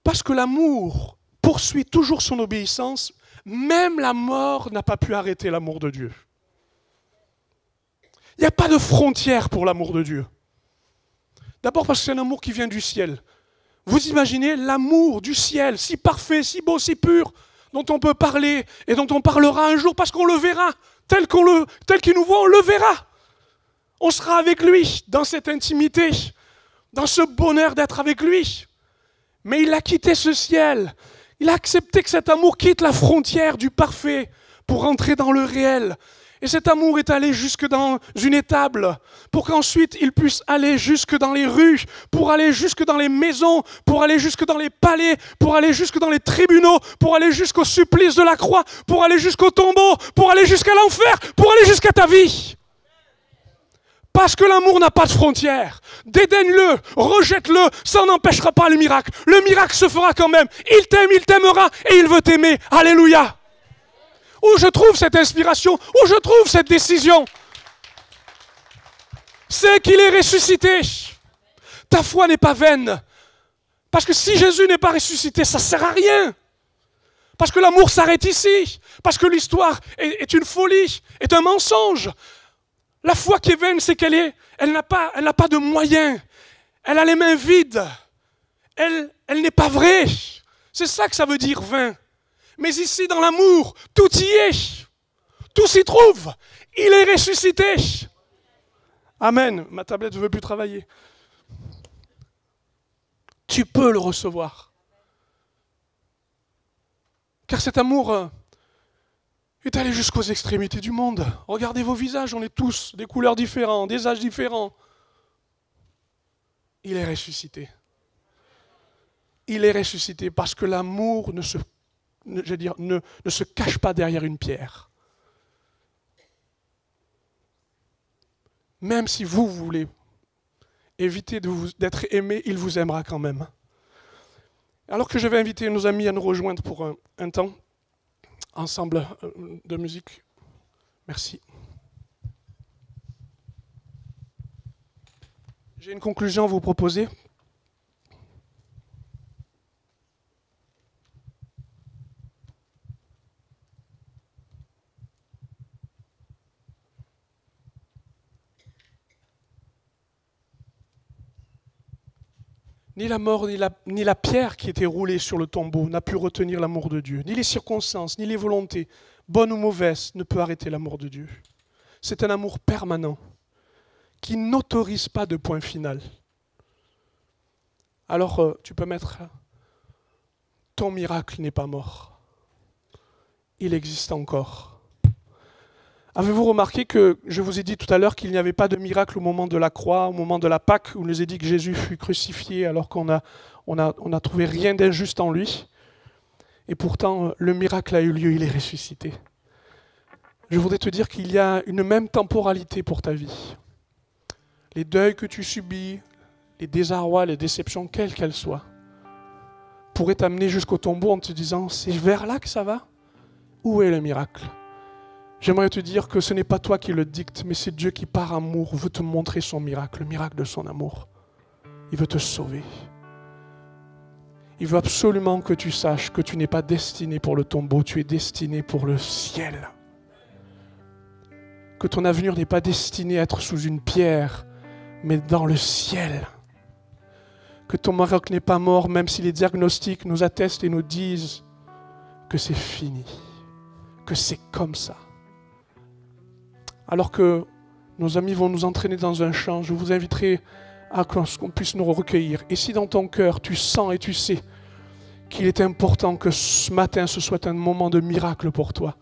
S6: parce que l'amour poursuit toujours son obéissance, même la mort n'a pas pu arrêter l'amour de Dieu. Il n'y a pas de frontière pour l'amour de Dieu. D'abord parce que c'est un amour qui vient du ciel. Vous imaginez l'amour du ciel, si parfait, si beau, si pur, dont on peut parler et dont on parlera un jour parce qu'on le verra. Tel qu'il nous voit, on le verra. On sera avec lui dans cette intimité, dans ce bonheur d'être avec lui. Mais il a quitté ce ciel. Il a accepté que cet amour quitte la frontière du parfait pour entrer dans le réel. Et cet amour est allé jusque dans une étable pour qu'ensuite il puisse aller jusque dans les rues, pour aller jusque dans les maisons, pour aller jusque dans les palais, pour aller jusque dans les tribunaux, pour aller jusqu'au supplice de la croix, pour aller jusqu'au tombeau, pour aller jusqu'à l'enfer, pour aller jusqu'à ta vie. Parce que l'amour n'a pas de frontières. Dédaigne-le, rejette-le, ça n'empêchera pas le miracle. Le miracle se fera quand même. Il t'aime, il t'aimera et il veut t'aimer. Alléluia. Où je trouve cette inspiration, où je trouve cette décision, c'est qu'il est ressuscité. Ta foi n'est pas vaine. Parce que si Jésus n'est pas ressuscité, ça ne sert à rien. Parce que l'amour s'arrête ici. Parce que l'histoire est une folie, est un mensonge. La foi qui est vaine, c'est elle n'a pas de moyens. Elle a les mains vides. Elle n'est pas vraie. C'est ça que ça veut dire vain. Mais ici, dans l'amour, tout y est. Tout s'y trouve. Il est ressuscité. Amen. Ma tablette ne veut plus travailler. Tu peux le recevoir. Car cet amour est allé jusqu'aux extrémités du monde. Regardez vos visages, on est tous des couleurs différentes, des âges différents. Il est ressuscité. Il est ressuscité parce que l'amour ne se cache pas derrière une pierre. Même si vous voulez éviter d'être aimé, il vous aimera quand même. Alors que je vais inviter nos amis à nous rejoindre pour un temps ensemble de musique. Merci. J'ai une conclusion à vous proposer. Ni la mort, ni la pierre qui était roulée sur le tombeau n'a pu retenir l'amour de Dieu. Ni les circonstances, ni les volontés, bonnes ou mauvaises, ne peut arrêter l'amour de Dieu. C'est un amour permanent qui n'autorise pas de point final. Alors, tu peux mettre « Ton miracle n'est pas mort. Il existe encore. » Avez-vous remarqué que je vous ai dit tout à l'heure qu'il n'y avait pas de miracle au moment de la croix, au moment de la Pâque, où on nous a dit que Jésus fut crucifié alors qu'on a trouvé rien d'injuste en lui. Et pourtant, le miracle a eu lieu, il est ressuscité. Je voudrais te dire qu'il y a une même temporalité pour ta vie. Les deuils que tu subis, les désarrois, les déceptions, quelles qu'elles soient, pourraient t'amener jusqu'au tombeau en te disant « C'est vers là que ça va ? Où est le miracle ?» J'aimerais te dire que ce n'est pas toi qui le dicte, mais c'est Dieu qui, par amour, veut te montrer son miracle, le miracle de son amour. Il veut te sauver. Il veut absolument que tu saches que tu n'es pas destiné pour le tombeau, tu es destiné pour le ciel. Que ton avenir n'est pas destiné à être sous une pierre, mais dans le ciel. Que ton miracle n'est pas mort, même si les diagnostics nous attestent et nous disent que c'est fini, que c'est comme ça. Alors que nos amis vont nous entraîner dans un chant, je vous inviterai à qu'on puisse nous recueillir. Et si dans ton cœur, tu sens et tu sais qu'il est important que ce matin, ce soit un moment de miracle pour toi,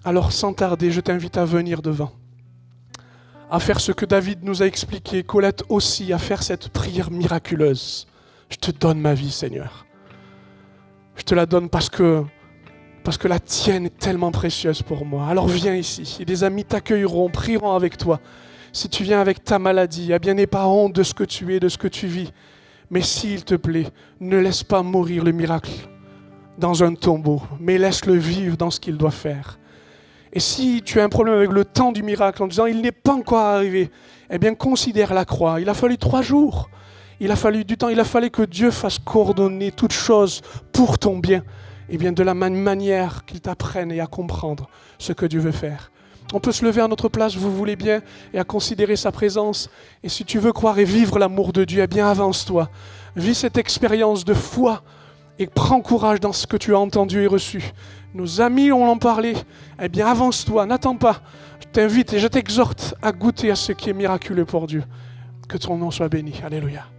S6: alors sans tarder, je t'invite à venir devant, à faire ce que David nous a expliqué, Colette aussi, à faire cette prière miraculeuse. Je te donne ma vie, Seigneur. Je te la donne parce que la tienne est tellement précieuse pour moi. Alors viens ici, et des amis t'accueilleront, prieront avec toi. Si tu viens avec ta maladie, eh bien n'aie pas honte de ce que tu es, de ce que tu vis. Mais s'il te plaît, ne laisse pas mourir le miracle dans un tombeau, mais laisse-le vivre dans ce qu'il doit faire. Et si tu as un problème avec le temps du miracle en disant « il n'est pas encore arrivé », eh bien considère la croix. Il a fallu 3 jours. Il a fallu du temps. Il a fallu que Dieu fasse coordonner toutes choses pour ton bien. Eh bien, de la même manière qu'il t'apprenne et à comprendre ce que Dieu veut faire. On peut se lever à notre place, vous voulez bien, et à considérer sa présence. Et si tu veux croire et vivre l'amour de Dieu, eh bien avance-toi. Vis cette expérience de foi et prends courage dans ce que tu as entendu et reçu. Nos amis ont en parlé. Eh bien avance-toi, n'attends pas. Je t'invite et je t'exhorte à goûter à ce qui est miraculeux pour Dieu. Que ton nom soit béni. Alléluia.